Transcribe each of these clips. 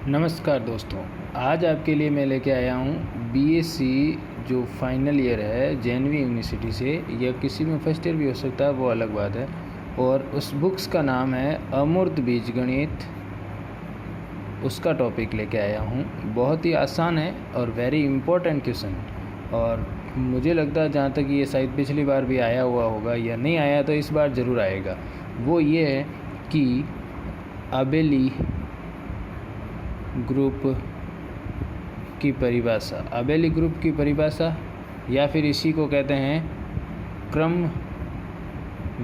नमस्कार दोस्तों, आज आपके लिए मैं लेके आया हूँ बीएससी जो फाइनल ईयर है जेएनवी यूनिवर्सिटी से, या किसी में फर्स्ट ईयर भी हो सकता है, वो अलग बात है। और उस बुक्स का नाम है अमूर्त बीजगणित। उसका टॉपिक लेके आया हूँ। बहुत ही आसान है और वेरी इम्पोर्टेंट क्वेश्चन। और मुझे लगता है जहाँ तक ये शायद पिछली बार भी आया हुआ होगा, या नहीं आया तो इस बार ज़रूर आएगा। वो ये है कि आबेली ग्रुप की परिभाषा, आबेली ग्रुप की परिभाषा, या फिर इसी को कहते हैं क्रम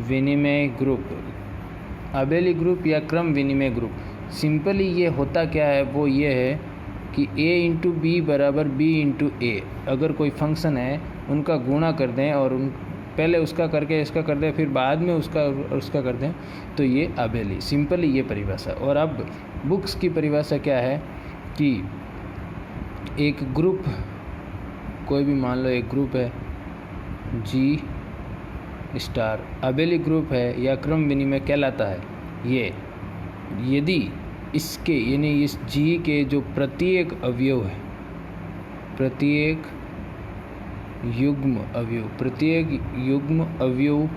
विनिमय ग्रुप। आबेली ग्रुप या क्रम विनिमय ग्रुप, सिंपली ये होता क्या है, वो ये है कि a इंटू बी बराबर b इंटू ए। अगर कोई फंक्शन है उनका गुणा कर दें और उन पहले उसका करके इसका कर दें, फिर बाद में उसका कर दें, तो ये आबेली, सिंपली ये परिभाषा। और अब बुक्स की परिभाषा क्या है कि एक ग्रुप, कोई भी मान लो एक ग्रुप है जी स्टार, आबेली ग्रुप है या क्रम विनिमय कहलाता है ये यदि इसके यानी इस जी के जो प्रत्येक अवयव है, प्रत्येक युग्म अवयव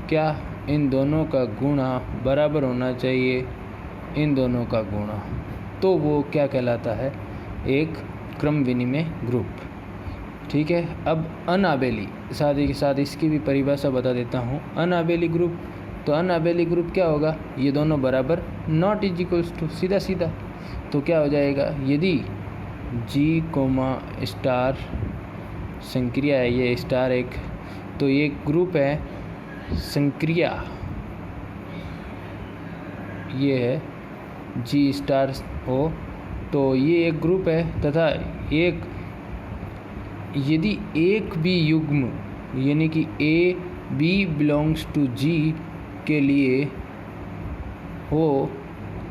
क्या, इन दोनों का गुणा बराबर होना चाहिए, इन दोनों का गुणा, तो वो क्या कहलाता है, एक क्रम विनिमय ग्रुप। ठीक है। अब अनाबेली, साथ ही के साथ इसकी भी परिभाषा बता देता हूँ। अनाबेली ग्रुप, तो अनाबेली ग्रुप क्या होगा, ये दोनों बराबर नॉट इज इक्वल्स टू, सीधा सीधा। तो क्या हो जाएगा, यदि जी कोमा स्टार संक्रिया है, ये स्टार एक, तो ये ग्रुप है संक्रिया, ये है जी स्टार हो, तो ये एक ग्रुप है। तथा एक यदि एक भी युग्म यानी कि ए बी बिलोंग्स टू जी के लिए हो,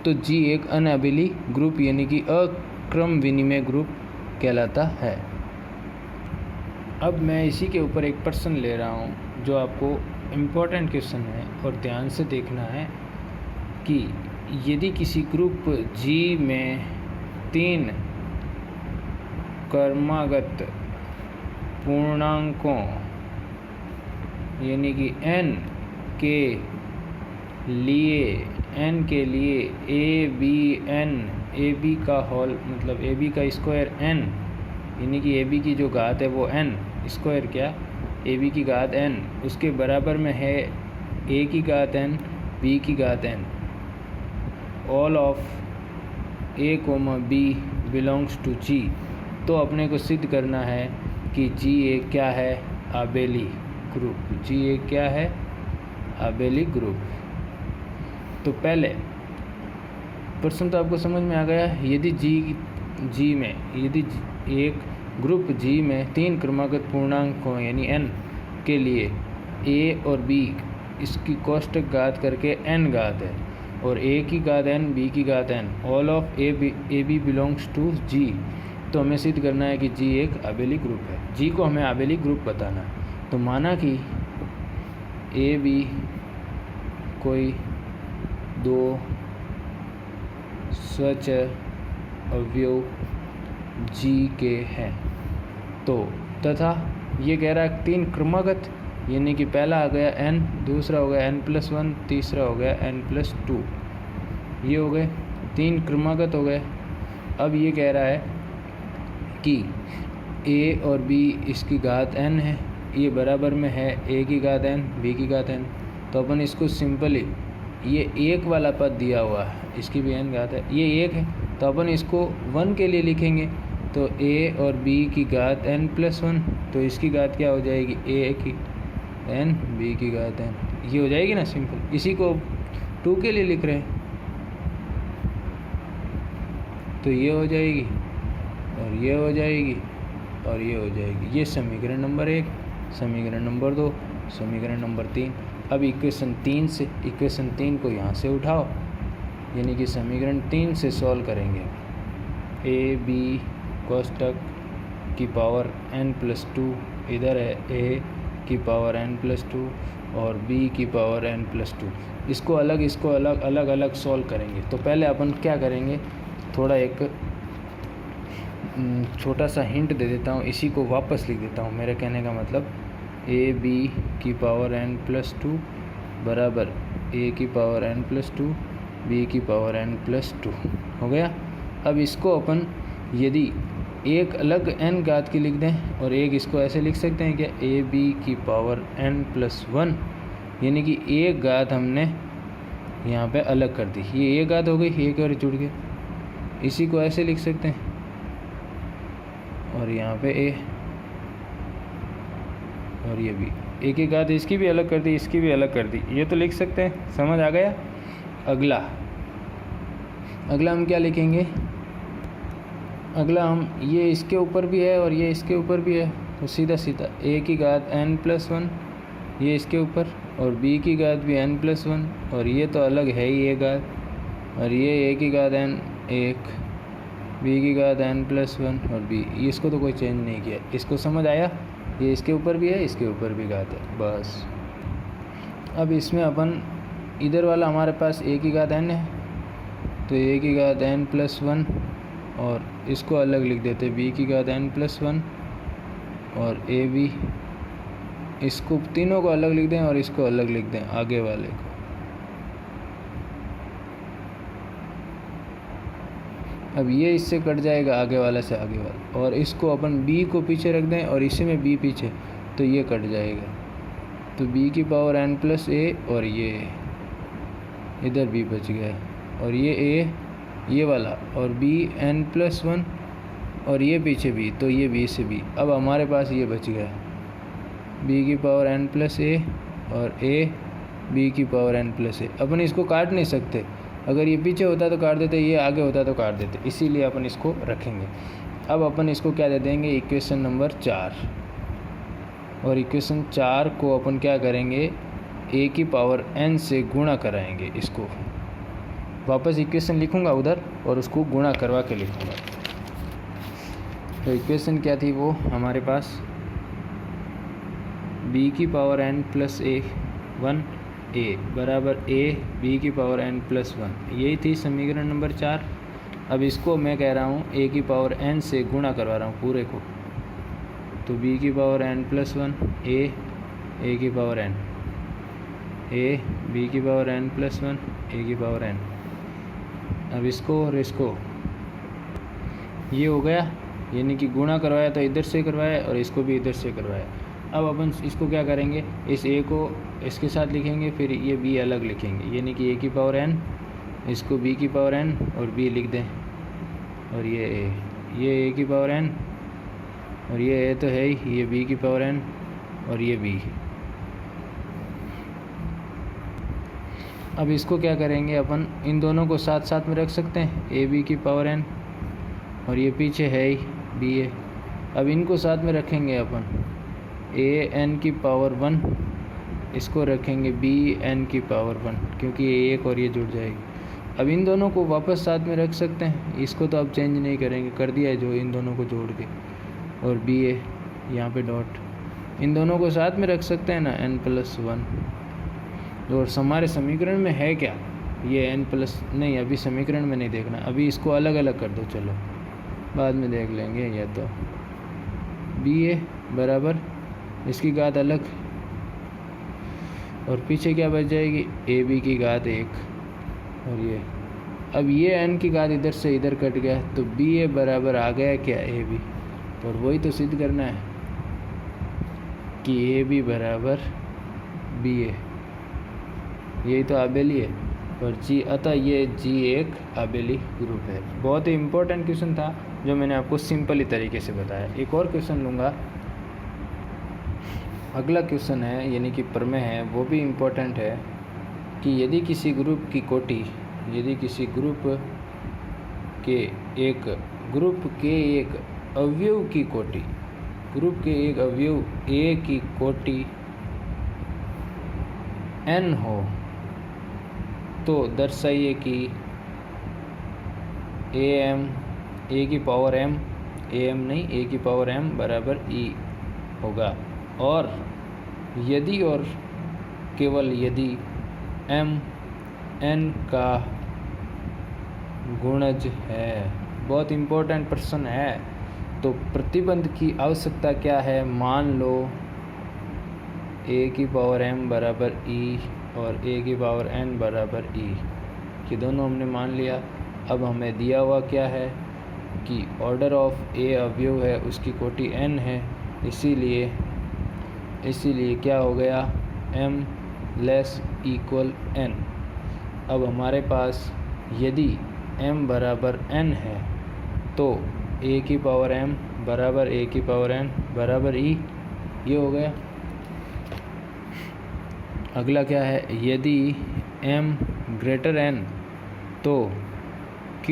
तो जी एक अनाबेली ग्रुप यानी कि अक्रम विनिमय ग्रुप कहलाता है। अब मैं इसी के ऊपर एक प्रश्न ले रहा हूँ जो आपको इम्पोर्टेंट क्वेश्चन है और ध्यान से देखना है कि यदि किसी ग्रुप जी में 3 क्रमागत पूर्णांकों यानी कि n के लिए ए बी का होल मतलब ए बी का स्क्वायर n, यानी कि ए बी की जो घात है वो n स्क्वायर, क्या ए बी की घात n, उसके बराबर में है a की घात n b की घात n, all of a comma b belongs to g। तो अपने को सिद्ध करना है कि g एक क्या है, आबेली ग्रुप। g एक क्या है, आबेली ग्रुप। तो पहले प्रश्न तो आपको समझ में आ गया। यदि यदि एक ग्रुप जी में 3 क्रमागत पूर्णांक हो यानी n के लिए a और b इसकी कोष्टक घात करके n घात है, और a की घात n b की घात n, all of a b belongs to g, तो हमें सिद्ध करना है कि g एक आबेली ग्रुप है। g को हमें आबेली ग्रुप बताना है। तो माना कि ए बी कोई 2 स्वचर अवयव g के हैं, तो तथा ये कह रहा है 3 क्रमागत, यानी कि पहला आ गया n, दूसरा हो गया n+1, तीसरा हो गया n+2, ये हो गए 3 क्रमागत हो गए। अब ये कह रहा है कि a और b इसकी घात n है, ये बराबर में है a की घात n b की घात n। तो अपन इसको सिंपली, ये एक वाला पद दिया हुआ है, इसकी भी n घात है, ये एक है, तो अपन इसको 1 के लिए लिखेंगे। तो a और b की घात n+1, तो इसकी घात क्या हो जाएगी, a की n b की घात n, ये हो जाएगी ना सिंपल। इसी को 2 के लिए लिख रहे हैं, तो ये हो जाएगी और ये हो जाएगी और ये हो जाएगी। ये समीकरण नंबर 1, समीकरण नंबर 2, समीकरण नंबर 3। अब इक्वेशन 3 को यहाँ से उठाओ, यानी कि समीकरण 3 से सॉल्व करेंगे। ए बी कोष्टक की पावर n+2 इधर है, a की पावर n+2 और b की पावर n+2। इसको अलग अलग सॉल्व करेंगे। तो पहले अपन क्या करेंगे, थोड़ा एक छोटा सा हिंट दे देता हूँ, इसी को वापस लिख देता हूँ। मेरे कहने का मतलब ए बी की पावर n प्लस 2 बराबर ए की पावर n प्लस 2 बी की पावर n प्लस 2 हो गया। अब इसको अपन यदि एक अलग n घात की लिख दें और एक इसको ऐसे लिख सकते हैं क्या, ए बी की पावर n प्लस 1, यानी कि एक घात हमने यहाँ पे अलग कर दी, ये एक घात हो गई, एक और जुड़ गया। इसी को ऐसे लिख सकते हैं और यहाँ पे ए और ये भी एक एक घात, इसकी भी अलग कर दी, इसकी भी अलग कर दी, ये तो लिख सकते हैं। समझ आ गया। अगला हम क्या लिखेंगे, अगला हम ये इसके ऊपर भी है और ये इसके ऊपर भी है, तो सीधा सीधा ए की घात n प्लस 1 ये इसके ऊपर और b की घात भी n प्लस 1 और ये तो अलग है ही एक घात, और ये a की घात n 1 b की घात n प्लस 1 और b, इसको तो कोई चेंज नहीं किया। इसको समझ आया, ये इसके ऊपर भी है, इसके ऊपर भी घात है, बस। अब इसमें अपन इधर वाला हमारे पास a की घात n है, तो a की घात n प्लस 1 और इसको अलग लिख देते b की घात n प्लस 1 और ए बी, इसको तीनों को अलग लिख दें और इसको अलग लिख दें आगे वाले को। अब ये इससे कट जाएगा आगे वाला से आगे वाला, और इसको अपन b को पीछे रख दें और इसी में b पीछे, तो ये कट जाएगा। तो b की पावर n प्लस a और ये इधर b बच गया, और ये a ये वाला और b n प्लस 1 और ये पीछे b, तो ये b से b। अब हमारे पास ये बच गया b की पावर n प्लस a और a b की पावर n प्लस a। अपन इसको काट नहीं सकते, अगर ये पीछे होता तो काट देते, ये आगे होता तो काट देते, इसीलिए अपन इसको रखेंगे। अब अपन इसको क्या दे देंगे, इक्वेशन नंबर 4, और इक्वेशन 4 को अपन क्या करेंगे, a की पावर n से गुणा कराएंगे। इसको वापस इक्वेशन लिखूंगा उधर और उसको गुणा करवा के लिखूंगा। तो इक्वेशन क्या थी वो हमारे पास, b की power n plus a 1 a बराबर a b की पावर n प्लस 1, यही थी समीकरण नंबर 4। अब इसको मैं कह रहा हूँ a की पावर n से गुणा करवा रहा हूँ पूरे को, तो b की पावर n प्लस 1 a की पावर n a b की पावर n प्लस 1 a की पावर n। अब इसको और इसको ये हो गया, यानी कि गुणा करवाया तो इधर से करवाया और इसको भी इधर से करवाया। अब अपन इसको क्या करेंगे, इस a को इसके साथ लिखेंगे, फिर ये b अलग लिखेंगे, यानी कि a की पावर n, इसको b की पावर n और b लिख दें, और ये a की पावर n और ये a तो है ही, ये b की पावर n और ये b। अब इसको क्या करेंगे, अपन इन दोनों को साथ साथ में रख सकते हैं, ए बी की पावर n और ये पीछे है ही बी ए। अब इनको साथ में रखेंगे अपन, ए एन की पावर 1, इसको रखेंगे बी एन की पावर 1, क्योंकि ये एक और ये जुड़ जाएगी। अब इन दोनों को वापस साथ में रख सकते हैं, इसको तो अब चेंज नहीं करेंगे, कर दिया है जो इन दोनों को जोड़ के, और बी ए यहाँ पे डॉट, इन दोनों को साथ में रख सकते हैं ना, n प्लस 1। और हमारे समीकरण में है क्या, ये n प्लस नहीं, अभी समीकरण में नहीं देखना, अभी इसको अलग अलग कर दो, चलो बाद में देख लेंगे। या तो बी ए बराबर इसकी घात अलग और पीछे क्या बच जाएगी, ए बी की घात 1 और ये। अब ये n की घात इधर से इधर कट गया, तो बी ए बराबर आ गया क्या, ए बी। और वही तो सिद्ध करना है कि ए बी बराबर बी ए, यही तो आबेली है, और जी अतः ये जी एक आबेली ग्रुप है। बहुत ही इम्पोर्टेंट क्वेश्चन था जो मैंने आपको सिंपली तरीके से बताया। एक और क्वेश्चन लूँगा, अगला क्वेश्चन है यानी कि प्रमेय है, वो भी इम्पोर्टेंट है कि यदि किसी ग्रुप की कोटि, यदि किसी ग्रुप के एक अवयव की कोटि, ग्रुप के एक अवयव ए की कोटि n हो, तो दर्शाइए कि ए की पावर m, ए की पावर m बराबर e होगा, और यदि और केवल यदि m n का गुणज है। बहुत इम्पोर्टेंट प्रश्न है। तो प्रतिबंध की आवश्यकता क्या है? मान लो a की पावर m बराबर e और a की पावर n बराबर e, कि दोनों हमने मान लिया। अब हमें दिया हुआ क्या है कि ऑर्डर ऑफ a अवयव है, उसकी कोटि n है, इसीलिए क्या हो गया, m लेस इक्वल n। अब हमारे पास यदि m बराबर n है तो a की पावर m बराबर a की पावर n बराबर e, ये हो गया। अगला क्या है, यदि m ग्रेटर n तो q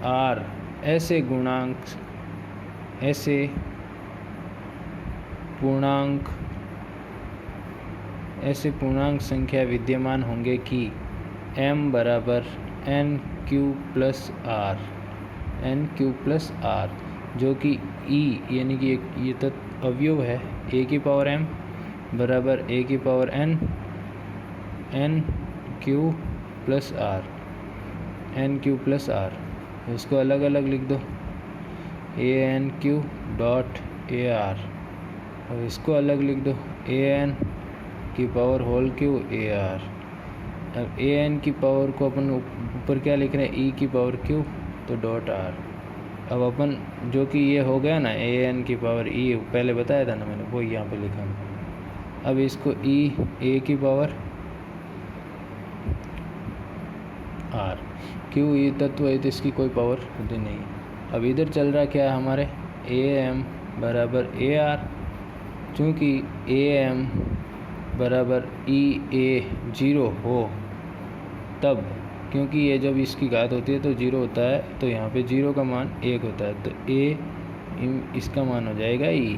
r ऐसे पूर्णांक संख्या विद्यमान होंगे कि m बराबर n q प्लस r, जो कि e यानी कि ये तत्व अवयव है a की पावर m बराबर a की power n q plus r, इसको अलग अलग लिख दो, a n q dot a r, और इसको अलग लिख दो, a n की power whole q a r। अब a n की पावर को अपन ऊपर क्या लिख रहे हैं, e की पावर q, तो डॉट r। अब अपन जो कि ये हो गया ना, a n की पावर e पहले बताया था ना मैंने, वो यहाँ पे लिखा है। अब इसको a की पावर r, क्यों ये तत्व है तो इसकी कोई पावर होती नहीं। अब इधर चल रहा क्या है हमारे, am बराबर ar, चूँकि am बराबर e0 हो तब, क्योंकि ये जब इसकी घात होती है तो 0 होता है, तो यहाँ पे 0 का मान 1 होता है, तो a इसका मान हो जाएगा e,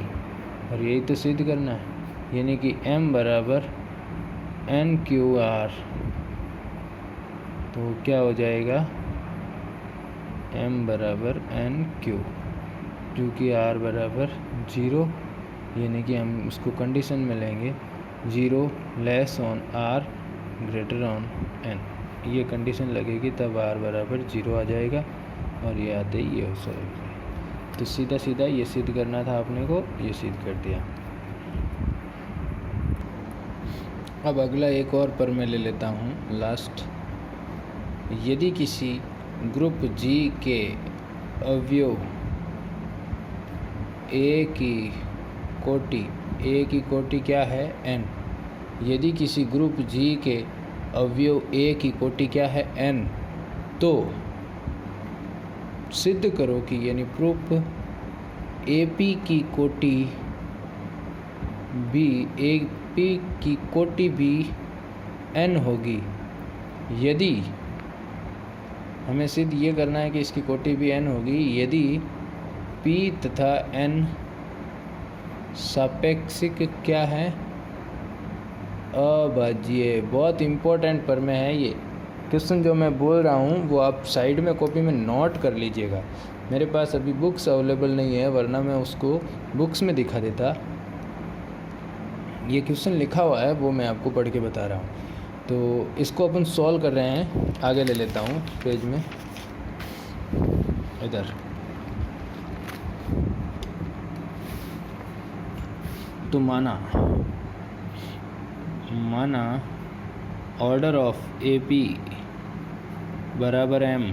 और यही तो सिद्ध करना है, यानी कि m बराबर NQR, तो क्या हो जाएगा, m बराबर NQ, जो कि r बराबर 0, यानी कि हम उसको कंडीशन में लेंगे 0 less on r greater on n, ये कंडीशन लगेगी तब r बराबर 0 आ जाएगा, और ये आते ही ये हो जाएगा। तो सीधा सीधा ये सिद्ध करना था आपने को, ये सिद्ध कर दिया। अब अगला एक और पर मैं ले लेता हूँ लास्ट। यदि किसी ग्रुप G के अवयव A की कोटि क्या है, n। यदि किसी ग्रुप G के अवयव A की कोटि क्या है, n, तो सिद्ध करो कि, यानी प्रूफ, AP की कोटि भी n होगी। यदि हमें सिद्ध ये करना है कि इसकी कोटि भी n होगी यदि p तथा n सापेक्षिक क्या है, अभाज्य। बहुत इम्पोर्टेंट पर में है ये क्वेश्चन जो मैं बोल रहा हूँ, वो आप साइड में कॉपी में नोट कर लीजिएगा। मेरे पास अभी बुक्स अवेलेबल नहीं है, वरना मैं उसको बुक्स में दिखा देता। ये क्वेश्चन लिखा हुआ है, वो मैं आपको पढ़ के बता रहा हूँ। तो इसको अपन सॉल्व कर रहे हैं, आगे ले लेता हूँ पेज में, इधर। तो माना ऑर्डर ऑफ AP बराबर m।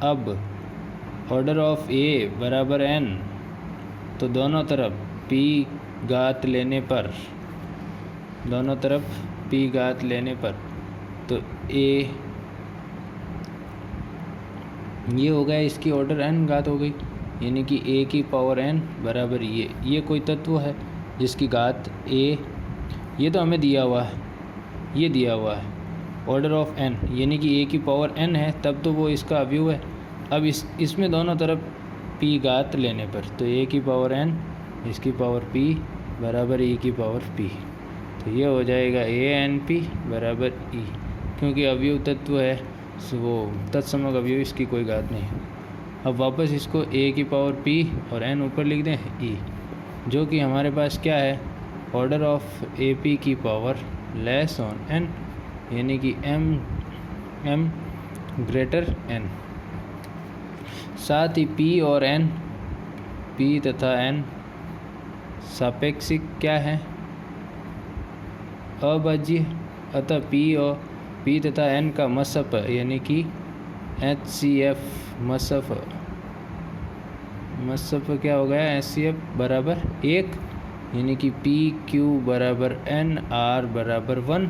अब ऑर्डर ऑफ A बराबर n, तो दोनों तरफ p घात लेने पर तो A ये हो गया, इसकी ऑर्डर n घात हो गई, यानी कि A की पावर n बराबर ये कोई तत्व है जिसकी घात A, ये तो हमें दिया हुआ है, ये दिया हुआ है ऑर्डर ऑफ n, यानी कि A की पावर n है, तब तो वो इसका अवयव है। अब इसमें दोनों तरफ p घात लेने पर, तो A की पावर n, इसकी पावर p बराबर E की पावर p, तो ये हो जाएगा ANP बराबर E, क्योंकि अवयव तत्व है, वो तत्समक अवयव, इसकी कोई घात नहीं है। अब वापस इसको A की पावर p और n ऊपर लिख दें E, जो कि हमारे पास क्या है, ऑर्डर ऑफ AP की पावर लेस ऑन n, यानी कि m ग्रेटर n, साथ ही P और N, P तथा N सापेक्षिक क्या है, अभाज्य। अतः P तथा N का मसफ यानी कि HCF मसफ क्या हो गया, HCF बराबर 1, यानी कि PQ बराबर N, R बराबर 1,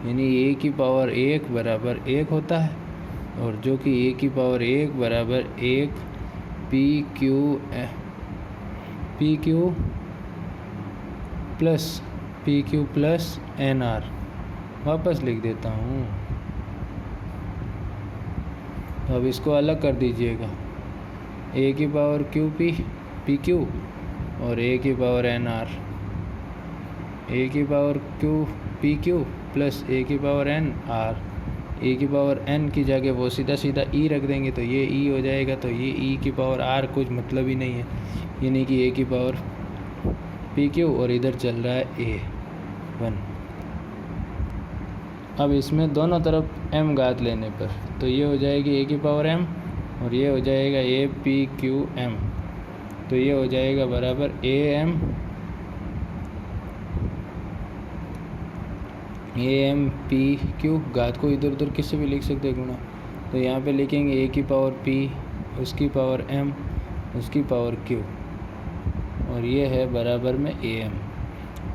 यानी A की पावर 1 बराबर 1 होता है, और जो कि A की पावर 1 बराबर 1 PQ प्लस NR। वापस लिख देता हूँ, अब इसको अलग कर दीजिएगा, A की पावर PQ और A की पावर NR, A की पावर PQ प्लस A की पावर NR। A की पावर N की जगह वो सीधा E रख देंगे तो ये E हो जाएगा, तो ये E की पावर R कुछ मतलब ही नहीं है, यानी कि A की पावर PQ और इधर चल रहा है A1। अब इसमें दोनों तरफ m घात लेने पर तो ये हो जाएगी A की पावर m और ये हो जाएगा APQM, तो ये हो जाएगा बराबर AMPQ। घात को इधर उधर किससे भी लिख सकते हैं गुणा, तो यहाँ पे लिखेंगे A की पावर P, उसकी पावर M, उसकी पावर Q, और ये है बराबर में AM।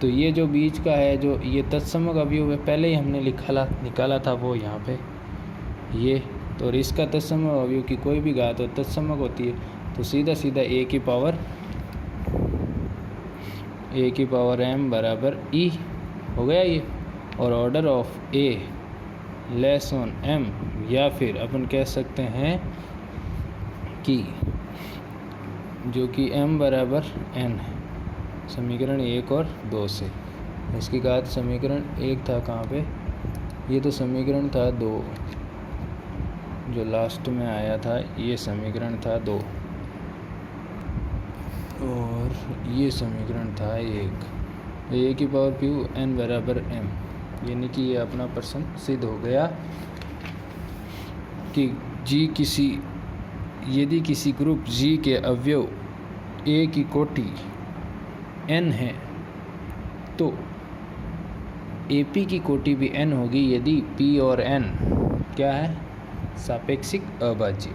तो ये जो बीच का है, जो ये तत्समक अवयव है, पहले ही हमने निकाला था वो यहाँ पे ये, तो और इसका तत्समक अवयव की कोई भी घात हो तत्समक होती है, तो सीधा A की पावर M बराबर E हो गया ये। और order of A less on M, या फिर अपन कह सकते हैं कि जो कि M बराबर N है, समीकरण 1 और 2 से। इसकी घात समीकरण 1 था कहाँ पे, ये तो समीकरण था 2 जो लास्ट में आया था, ये समीकरण था 2 और ये समीकरण था 1। A की पावर Q N बराबर M, यानी कि ये अपना प्रश्न सिद्ध हो गया कि यदि किसी ग्रुप G के अवयव A की कोटि N है तो AP की कोटि भी N होगी यदि P और N क्या है, सापेक्षिक अभाज्य।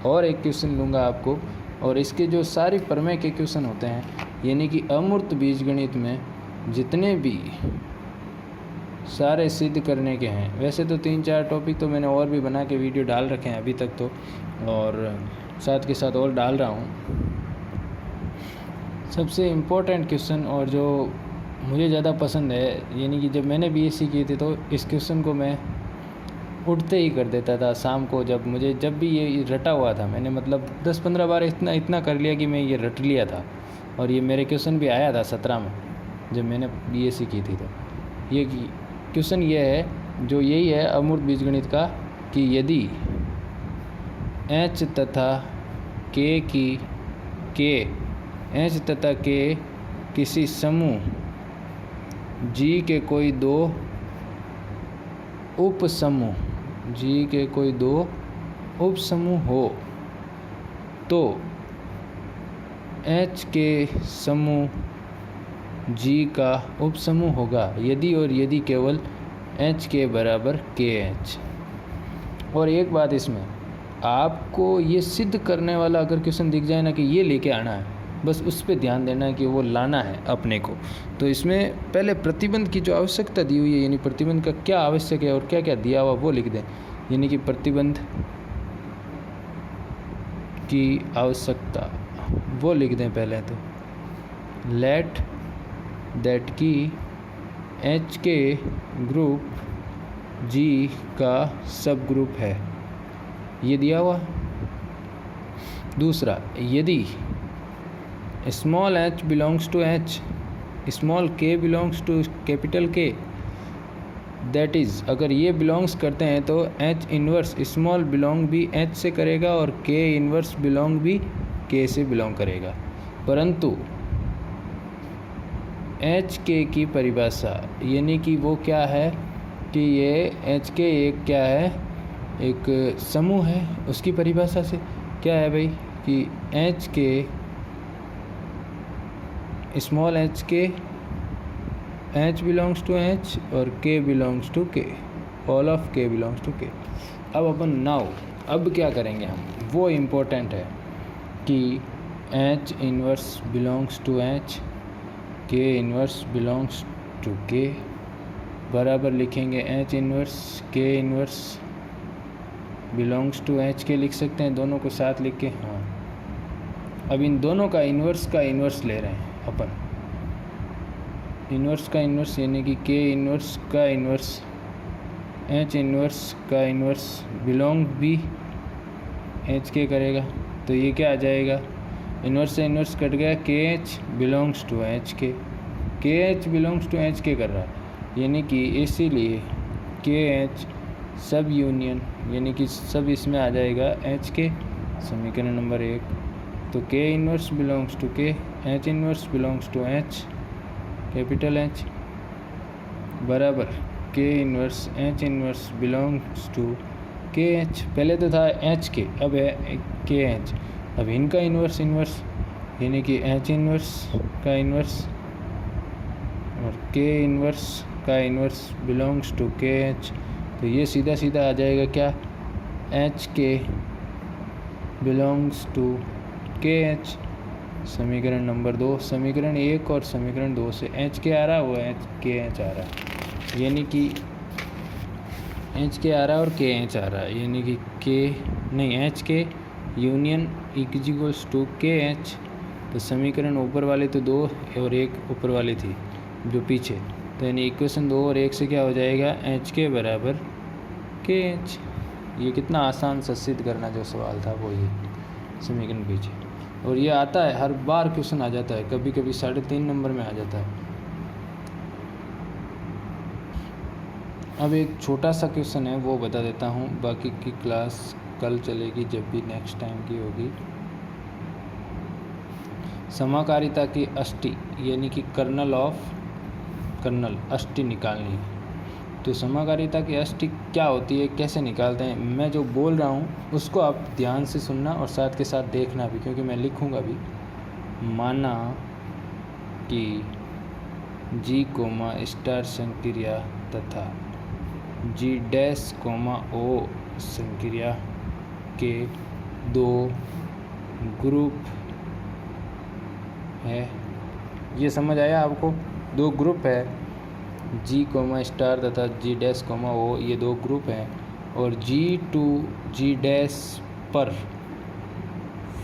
और एक क्वेश्चन लूँगा आपको, और इसके जो सारी प्रमेय के क्वेश्चन होते हैं, यानी कि अमूर्त बीजगणित में जितने भी सारे सिद्ध करने के हैं, वैसे तो 3-4 टॉपिक तो मैंने और भी बना के वीडियो डाल रखे हैं अभी तक तो, और साथ के साथ और डाल रहा हूँ। सबसे इम्पोर्टेंट क्वेश्चन और जो मुझे ज़्यादा पसंद है, यानी कि जब मैंने BSc की थी तो इस क्वेश्चन को मैं उठते ही कर देता था शाम को, जब भी ये रटा हुआ था, मैंने मतलब 10-15 बार इतना कर लिया कि मैं ये रट लिया था, और ये मेरे क्वेश्चन भी आया था 17 में जब मैंने BSc की थी। तो ये क्वेश्चन ये है, जो यही है अमूर्त बीजगणित का, कि यदि H तथा K किसी समूह G के कोई दो उपसमूह हो तो H के समूह G का उपसमूह होगा यदि केवल H के बराबर KH। और एक बात, इसमें आपको ये सिद्ध करने वाला अगर क्वेश्चन दिख जाए ना कि ये लेके आना है, बस उस पर ध्यान देना है कि वो लाना है अपने को। तो इसमें पहले प्रतिबंध की जो आवश्यकता दी हुई है, यानी प्रतिबंध का क्या आवश्यक है और क्या क्या दिया हुआ वो लिख दें, यानी कि प्रतिबंध की आवश्यकता वो लिख दें पहले तो। लेट दैट की H के ग्रुप G का सब ग्रुप है, ये दिया हुआ। दूसरा, यदि small h belongs to H, small k belongs to capital K, that is अगर ये बिलोंग्स करते हैं तो H इन्वर्स स्मॉल बिलोंग भी H से करेगा और K इन्वर्स बिलोंग भी K से बिलोंग करेगा। परंतु H K की परिभाषा, यानी कि वो क्या है कि ये H K एक क्या है, एक समूह है, उसकी परिभाषा से क्या है भाई कि एच के स्मॉल एच के एच बिलोंग्स टू एच और के बिलोंग्स टू के, ऑल ऑफ के बिलोंग्स टू के। अब अपन नाउ अब क्या करेंगे हम, वो इम्पोर्टेंट है कि H inverse belongs to H, K inverse belongs to K, बराबर लिखेंगे H inverse K inverse belongs to H K लिख सकते हैं दोनों को साथ लिख के। हाँ, अब इन दोनों का इन्वर्स ले रहे हैं अपन, इन्वर्स का इन्वर्स यानी कि के इन्वर्स का इन्वर्स एच इन्वर्स का इन्वर्स बिलोंग भी एच के करेगा, तो ये क्या आ जाएगा, इन्वर्स से इन्वर्स कट गया, के एच बिलोंग्स टू एच के एच बिलोंग्स टू एच के कर रहा है, यानी कि इसीलिए के एच सब यूनियन यानी कि सब इसमें आ जाएगा एच के, समीकरण नंबर 1। तो K inverse belongs to K, H inverse belongs to H, capital H, बराबर K inverse H inverse belongs to K H. पहले तो था एच के, अब है के एच। अब इनका इन्वर्स यानी कि एच इन्वर्स का इन्वर्स और के इन्वर्स का inverse belongs to K H, तो ये सीधा सीधा आ जाएगा क्या, एच के बिलोंग्स टू के एच, समीकरण नंबर 2। समीकरण 1 और समीकरण 2 से एच के आ रहा है, वो एच के एच आ रहा है, यानी कि एच के आ रहा है और के एच आ रहा है, यानी कि के नहीं एच के union equals to K H. तो समीकरण ऊपर वाले तो 2 और 1 ऊपर वाली थी जो पीछे, तो यानी इक्वेशन 2 और 1 से क्या हो जाएगा, एच के बराबर के एच। ये कितना आसान सा सिद्ध करना जो सवाल था वो ये समीकरण पीछे, और ये आता है हर बार क्वेश्चन आ जाता है, कभी कभी 3.5 नंबर में आ जाता है। अब एक छोटा सा क्वेश्चन है वो बता देता हूँ, बाकी की क्लास कल चलेगी जब भी नेक्स्ट टाइम की होगी। समाकारिता की अष्टी यानी कि कर्नल अष्टी निकालनी है। तो समाकारिता की अष्टी क्या होती है, कैसे निकालते हैं, मैं जो बोल रहा हूँ उसको आप ध्यान से सुनना और साथ के साथ देखना भी, क्योंकि मैं लिखूँगा भी। माना कि जी कोमा स्टार संक्रिया तथा जी डैश कोमा ओ संक्रिया के 2 ग्रुप है। ये समझ आया आपको, 2 ग्रुप है, जी कोमा स्टार तथा जी डैश कोमा ओ, ये 2 ग्रुप हैं, और जी टू जी डैश पर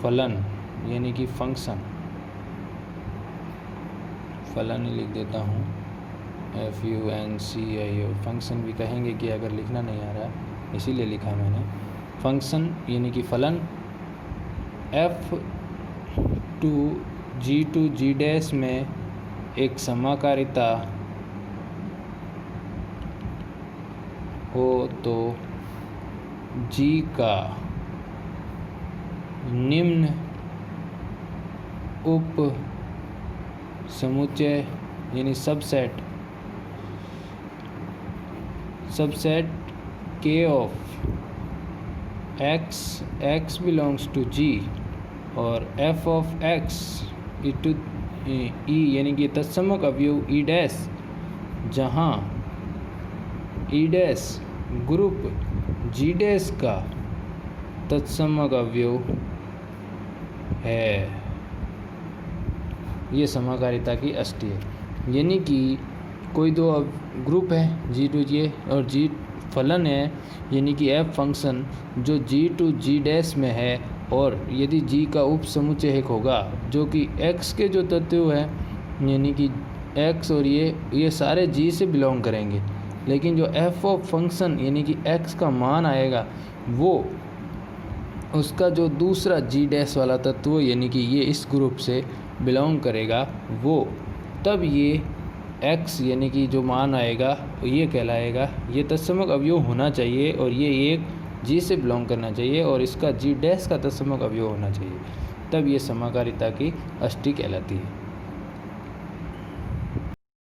फलन यानी कि फंक्शन, फलन ही लिख देता हूँ FUNCIO, फंक्शन भी कहेंगे कि अगर लिखना नहीं आ रहा इसीलिए लिखा मैंने, फंक्शन यानी कि फलन F टू जी डैश में एक समाकारिता हो तो जी का निम्न उप समुच्चय यानी subset K of x belongs to G और f of x to e यानी कि तत्समक अवयव e डैश, जहाँ e dash group g dash का तत्समक अवयव है, ये समाकारिता की अष्टी है। यानी कि कोई 2 ग्रुप है जी टू जी और जी फलन है, यानी कि f फंक्शन जो जी टू जी डैश में है, और यदि जी का उप समुच्चय एक होगा जो कि x के जो तत्व है यानी कि x और ये सारे जी से बिलोंग करेंगे, लेकिन जो f ऑफ फंक्शन यानी कि x का मान आएगा वो उसका जो दूसरा जी डैश वाला तत्व यानी कि ये इस ग्रुप से बिलोंग करेगा, वो तब ये x यानी कि जो मान आएगा ये कहलाएगा, ये तत्समक अवयव होना चाहिए और ये एक जी से बिलोंग करना चाहिए और इसका जी डैश का तत्समक अवयव होना चाहिए, तब ये समाकारिता की अष्टी कहलाती है।